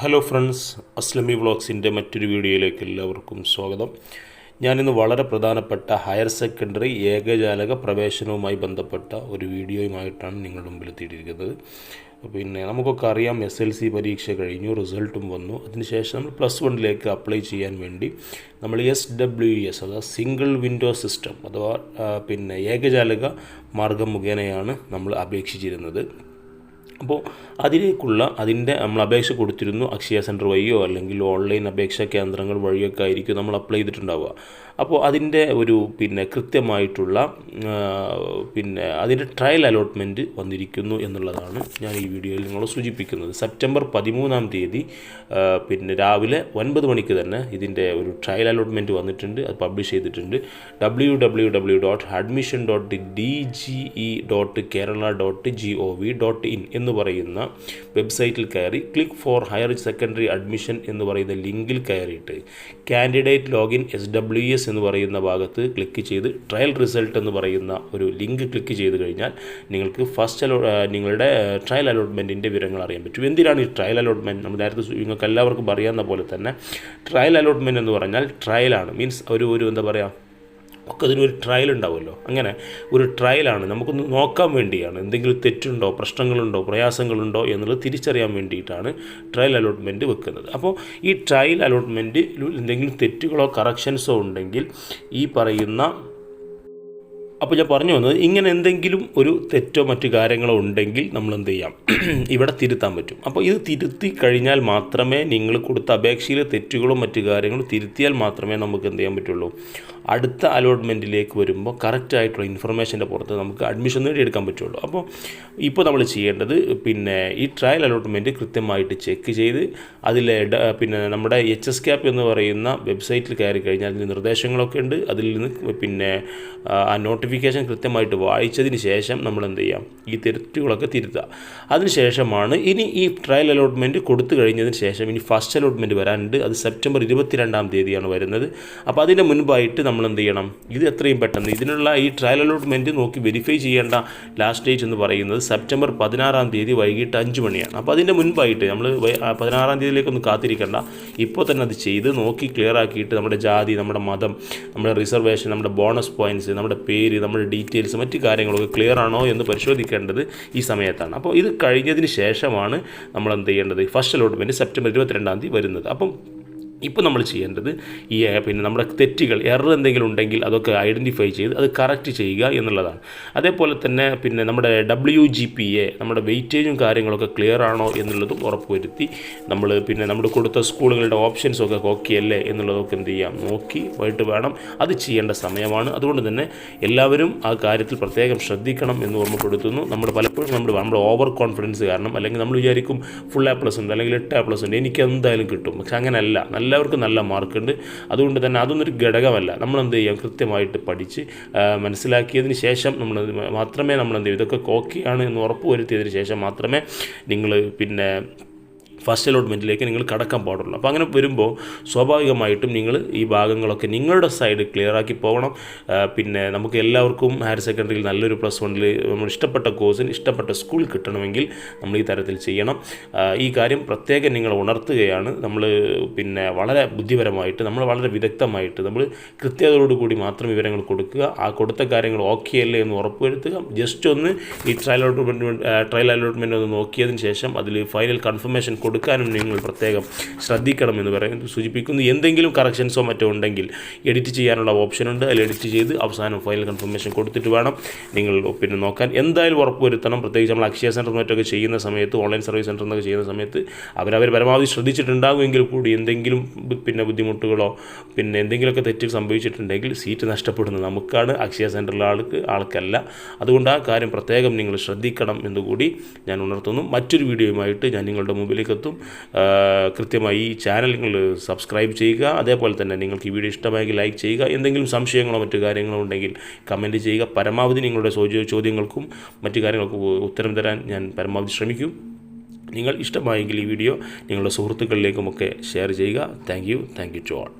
Hello friends, അസ്ലമി വ്ളോഗ്സിൻ്റെ മറ്റൊരു വീഡിയോയിലേക്ക് എല്ലാവർക്കും സ്വാഗതം. ഞാനിന്ന് വളരെ പ്രധാനപ്പെട്ട ഹയർ സെക്കൻഡറി ഏകജാലക പ്രവേശനവുമായി ബന്ധപ്പെട്ട ഒരു വീഡിയോയുമായിട്ടാണ് നിങ്ങളുടെ മുമ്പിൽ എത്തിയിരിക്കുന്നത്. നമുക്കൊക്കെ അറിയാം, SLC പരീക്ഷ കഴിഞ്ഞു, റിസൾട്ടും വന്നു. അതിനുശേഷം നമ്മൾ +1 അപ്ലൈ ചെയ്യാൻ വേണ്ടി നമ്മൾ SWS അഥവാ സിംഗിൾ വിൻഡോ സിസ്റ്റം അഥവാ ഏകജാലക മാർഗം മുഖേനയാണ് നമ്മൾ അപേക്ഷിച്ചിരുന്നത്. അപ്പോൾ അതിൻ്റെ നമ്മൾ അപേക്ഷ കൊടുത്തിരുന്നു. അക്ഷയ സെൻറ്റർ വഴിയോ അല്ലെങ്കിൽ ഓൺലൈൻ അപേക്ഷാ കേന്ദ്രങ്ങൾ വഴിയൊക്കെ ആയിരിക്കും നമ്മൾ അപ്ലൈ ചെയ്തിട്ടുണ്ടാവുക. അപ്പോൾ അതിൻ്റെ ഒരു കൃത്യമായിട്ടുള്ള അതിൻ്റെ ട്രയൽ അലോട്ട്മെൻറ്റ് വന്നിരിക്കുന്നു എന്നുള്ളതാണ് ഞാൻ ഈ വീഡിയോയിൽ നിങ്ങളെ സൂചിപ്പിക്കുന്നത്. സെപ്റ്റംബർ 13 രാവിലെ 9 മണിക്ക് തന്നെ ഇതിൻ്റെ ഒരു ട്രയൽ അലോട്ട്മെൻറ്റ് വന്നിട്ടുണ്ട്. അത് പബ്ലിഷ് ചെയ്തിട്ടുണ്ട്. www.admission.dge.kerala.gov.in എന്ന് പറയുന്ന വെബ്സൈറ്റിൽ കയറി click four higher secondary admission എന്ന് പറയുന്ന ലിങ്കിൽ കയറിയിട്ട് കാൻഡിഡേറ്റ് ലോഗിൻ SWS എന്ന് പറയുന്ന ഭാഗത്ത് ക്ലിക്ക് ചെയ്ത് ട്രയൽ റിസൾട്ട് എന്ന് പറയുന്ന ഒരു ലിങ്ക് ക്ലിക്ക് ചെയ്ത് കഴിഞ്ഞാൽ നിങ്ങൾക്ക് നിങ്ങളുടെ ട്രയൽ അലോട്ട്മെൻറ്റിൻ്റെ വിവരങ്ങൾ അറിയാൻ പറ്റും. എന്തിനാണ് ഈ ട്രയൽ അലോട്ട്മെൻറ്റ്? നമ്മൾ നേരത്തെ നിങ്ങൾക്ക് എല്ലാവർക്കും അറിയാവുന്ന പോലെ തന്നെ ട്രയൽ അലോട്ട്മെൻറ്റ് എന്ന് പറഞ്ഞാൽ ട്രയലാണ്. മീൻസ് എന്താ പറയുക, ഒക്കെ അതിനൊരു ട്രയൽ ഉണ്ടാവുമല്ലോ. അങ്ങനെ ഒരു ട്രയലാണ്, നമുക്കൊന്ന് നോക്കാൻ വേണ്ടിയാണ്. എന്തെങ്കിലും തെറ്റുണ്ടോ, പ്രശ്നങ്ങളുണ്ടോ, പ്രയാസങ്ങളുണ്ടോ എന്നുള്ളത് തിരിച്ചറിയാൻ വേണ്ടിയിട്ടാണ് ട്രയൽ അലോട്ട്മെൻറ്റ് വെക്കുന്നത്. അപ്പോൾ ഈ ട്രയൽ അലോട്ട്മെൻറ്റിൽ എന്തെങ്കിലും തെറ്റുകളോ കറക്ഷൻസോ ഉണ്ടെങ്കിൽ അപ്പോൾ ഞാൻ പറഞ്ഞു വന്നത്, ഇങ്ങനെ എന്തെങ്കിലും ഒരു തെറ്റോ മറ്റു കാര്യങ്ങളോ ഉണ്ടെങ്കിൽ നമ്മൾ എന്ത് ചെയ്യാം, ഇവിടെ തിരുത്താൻ പറ്റും. അപ്പോൾ ഇത് തിരുത്തി കഴിഞ്ഞാൽ മാത്രമേ, നിങ്ങൾ കൊടുത്ത അപേക്ഷയിലെ തെറ്റുകളോ മറ്റു കാര്യങ്ങളോ തിരുത്തിയാൽ മാത്രമേ നമുക്ക് എന്ത് ചെയ്യാൻ പറ്റുള്ളൂ, അടുത്ത അലോട്ട്മെൻറ്റിലേക്ക് വരുമ്പോൾ കറക്റ്റായിട്ടുള്ള ഇൻഫർമേഷൻ്റെ പുറത്ത് നമുക്ക് അഡ്മിഷൻ നേടിയെടുക്കാൻ പറ്റുള്ളൂ. അപ്പോൾ ഇപ്പോൾ നമ്മൾ ചെയ്യേണ്ടത് ഈ ട്രയൽ അലോട്ട്മെൻറ്റ് കൃത്യമായിട്ട് ചെക്ക് ചെയ്ത് അതിലെ നമ്മുടെ HSCAP എന്ന് പറയുന്ന വെബ്സൈറ്റിൽ കയറി കഴിഞ്ഞാൽ അതിന് നിർദ്ദേശങ്ങളൊക്കെ ഉണ്ട്. അതിൽ നിന്ന് ആ നോട്ടിഫിക്കേഷൻ കൃത്യമായിട്ട് വായിച്ചതിന് ശേഷം നമ്മൾ എന്ത് ചെയ്യാം, ഈ തെറ്റുകളൊക്കെ തിരുത്തുക. അതിനുശേഷമാണ് ഇനി ഈ ട്രയൽ അലോട്ട്മെൻറ്റ് കൊടുത്തു കഴിഞ്ഞതിന് ശേഷം ഇനി ഫസ്റ്റ് അലോട്ട്മെൻറ്റ് വരാനുണ്ട്. അത് സെപ്റ്റംബർ 22 വരുന്നത്. അപ്പോൾ അതിൻ്റെ മുൻപായിട്ട് നമ്മൾ എന്ത് ചെയ്യണം, ഇത് എത്രയും പെട്ടെന്ന് ഇതിനുള്ള ഈ ട്രയൽ അലോട്ട്മെൻറ്റ് നോക്കി വെരിഫൈ ചെയ്യേണ്ട ലാസ്റ്റ് ഡേറ്റ് എന്ന് പറയുന്നത് സെപ്റ്റംബർ 16 വൈകിട്ട് 5 മണിയാണ്. അപ്പോൾ അതിൻ്റെ മുൻപായിട്ട് നമ്മൾ 16 കാത്തിരിക്കേണ്ട, ഇപ്പോൾ തന്നെ അത് ചെയ്ത് നോക്കി ക്ലിയർ ആക്കിയിട്ട് നമ്മുടെ ജാതി, നമ്മുടെ മതം, നമ്മുടെ റിസർവേഷൻ, നമ്മുടെ ബോണസ് പോയിൻറ്റ്സ്, നമ്മുടെ പേര്, നമ്മുടെ ഡീറ്റെയിൽസ്, മറ്റു കാര്യങ്ങളൊക്കെ ക്ലിയർ ആണോ എന്ന് പരിശോധിക്കേണ്ടത് ഈ സമയത്താണ്. അപ്പോൾ ഇത് കഴിഞ്ഞതിന് ശേഷമാണ് നമ്മൾ എന്ത് ചെയ്യേണ്ടത്, ഫസ്റ്റ് അലോട്ട്മെൻറ്റ് സെപ്റ്റംബർ 22 വരുന്നത്. അപ്പം ഇപ്പോൾ നമ്മൾ ചെയ്യേണ്ടത് നമ്മുടെ തെറ്റുകൾ, എറർ എന്തെങ്കിലും ഉണ്ടെങ്കിൽ അതൊക്കെ ഐഡൻറ്റിഫൈ ചെയ്ത് അത് കറക്റ്റ് ചെയ്യുക എന്നുള്ളതാണ്. അതേപോലെ തന്നെ നമ്മുടെ WGPA, നമ്മുടെ വെയിറ്റേജും കാര്യങ്ങളൊക്കെ ക്ലിയർ ആണോ എന്നുള്ളതും ഉറപ്പുവരുത്തി നമ്മൾ കൊടുത്ത സ്കൂളുകളുടെ ഓപ്ഷൻസൊക്കെ ഓക്കെ അല്ലേ എന്നുള്ളതൊക്കെ എന്ത് ചെയ്യാം, നോക്കി പോയിട്ട് വേണം അത് ചെയ്യേണ്ട സമയമാണ്. അതുകൊണ്ട് തന്നെ എല്ലാവരും ആ കാര്യത്തിൽ പ്രത്യേകം ശ്രദ്ധിക്കണം എന്ന് ഓർമ്മപ്പെടുത്തുന്നു. പലപ്പോഴും നമ്മുടെ ഓവർ കോൺഫിഡൻസ് കാരണം, അല്ലെങ്കിൽ നമ്മൾ വിചാരിക്കും ഫുൾ A+ ഉണ്ട് അല്ലെങ്കിൽ 8 A+ ഉണ്ട്, എനിക്ക് എന്തായാലും കിട്ടും. പക്ഷെ അങ്ങനെയല്ല, എല്ലാവർക്കും നല്ല മാർക്കുണ്ട്. അതുകൊണ്ട് തന്നെ അതൊന്നൊരു ഘടകമല്ല. നമ്മൾ എന്ത് ചെയ്യാം, കൃത്യമായിട്ട് പഠിച്ച് മനസ്സിലാക്കിയതിന് ശേഷം മാത്രമേ നമ്മൾ എന്ത് ചെയ്യും, ഇതൊക്കെ ഓക്കെയാണ് എന്ന് ഉറപ്പ് വരുത്തിയതിന് ശേഷം മാത്രമേ നിങ്ങൾ ഫസ്റ്റ് അലോട്ട്മെൻറ്റിലേക്ക് നിങ്ങൾ കടക്കാൻ പാടുള്ളൂ. അപ്പോൾ അങ്ങനെ വരുമ്പോൾ സ്വാഭാവികമായിട്ടും നിങ്ങൾ ഈ ഭാഗങ്ങളൊക്കെ നിങ്ങളുടെ സൈഡ് ക്ലിയറാക്കി പോകണം. നമുക്ക് എല്ലാവർക്കും ഹയർ സെക്കൻഡറിയിൽ നല്ലൊരു +1 നമ്മൾ ഇഷ്ടപ്പെട്ട കോഴ്സിന് ഇഷ്ടപ്പെട്ട സ്കൂൾ കിട്ടണമെങ്കിൽ നമ്മൾ ഈ തരത്തിൽ ചെയ്യണം. ഈ കാര്യം പ്രത്യേകം നിങ്ങൾ ഉണർത്തുകയാണ്. നമ്മൾ വളരെ ബുദ്ധിപരമായിട്ട്, നമ്മൾ വളരെ വിദഗ്ധമായിട്ട്, നമ്മൾ കൃത്യതയോടുകൂടി മാത്രം വിവരങ്ങൾ കൊടുക്കുക. ആ കൊടുത്ത കാര്യങ്ങൾ ഓക്കെ അല്ലേ എന്ന് ഉറപ്പുവരുത്തുക. ജസ്റ്റ് ഒന്ന് ഈ ട്രയൽ അലോട്ട്മെൻറ്റ് ഒന്ന് നോക്കിയതിന് ശേഷം അതിൽ ഫൈനൽ കൺഫർമേഷൻ കൊടുക്കാനും നിങ്ങൾ പ്രത്യേകം ശ്രദ്ധിക്കണമെന്ന് സൂചിപ്പിക്കുന്നു. എന്തെങ്കിലും കറക്ഷൻസോ മറ്റോ ഉണ്ടെങ്കിൽ എഡിറ്റ് ചെയ്യാനുള്ള ഓപ്ഷനുണ്ട്. അതിൽ എഡിറ്റ് ചെയ്ത് അവസാനം ഫൈനൽ കൺഫർമേഷൻ കൊടുത്തിട്ട് വേണം നിങ്ങൾ നോക്കാൻ. എന്തായാലും ഉറപ്പുവരുത്തണം. പ്രത്യേകിച്ച് നമ്മൾ അക്ഷയ സെൻറ്റർ മറ്റൊക്കെ ചെയ്യുന്ന സമയത്ത്, ഓൺലൈൻ സർവീസ് സെൻറ്റർ എന്നൊക്കെ ചെയ്യുന്ന സമയത്ത് അവർ പരമാവധി ശ്രദ്ധിച്ചിട്ടുണ്ടാകുമെങ്കിൽ കൂടി എന്തെങ്കിലും ബുദ്ധിമുട്ടുകളോ എന്തെങ്കിലുമൊക്കെ തെറ്റുകൾ സംഭവിച്ചിട്ടുണ്ടെങ്കിൽ സീറ്റ് നഷ്ടപ്പെടുന്നത് നമുക്കാണ്, അക്ഷയ സെൻറ്ററിലെ ആൾക്കല്ല. അതുകൊണ്ട് ആ കാര്യം പ്രത്യേകം നിങ്ങൾ ശ്രദ്ധിക്കണം എന്നുകൂടി ഞാൻ ഉണർത്തുന്നു. മറ്റൊരു വീഡിയോയുമായിട്ട് ഞാൻ നിങ്ങളുടെ മുമ്പിലേക്ക് എത്തും. കൃത്യമായി ഈ ചാനൽ നിങ്ങൾ സബ്സ്ക്രൈബ് ചെയ്യുക. അതേപോലെ തന്നെ നിങ്ങൾക്ക് ഈ വീഡിയോ ഇഷ്ടമായെങ്കിൽ ലൈക്ക് ചെയ്യുക. എന്തെങ്കിലും സംശയങ്ങളോ മറ്റു കാര്യങ്ങളോ ഉണ്ടെങ്കിൽ കമൻറ്റ് ചെയ്യുക. പരമാവധി നിങ്ങളുടെ ചോദ്യങ്ങൾക്കും മറ്റു കാര്യങ്ങൾക്കും ഉത്തരം തരാൻ ഞാൻ പരമാവധി ശ്രമിക്കും. നിങ്ങൾ ഇഷ്ടമായെങ്കിൽ ഈ വീഡിയോ നിങ്ങളുടെ സുഹൃത്തുക്കളിലേക്കുമൊക്കെ ഷെയർ ചെയ്യുക. Thank you to all.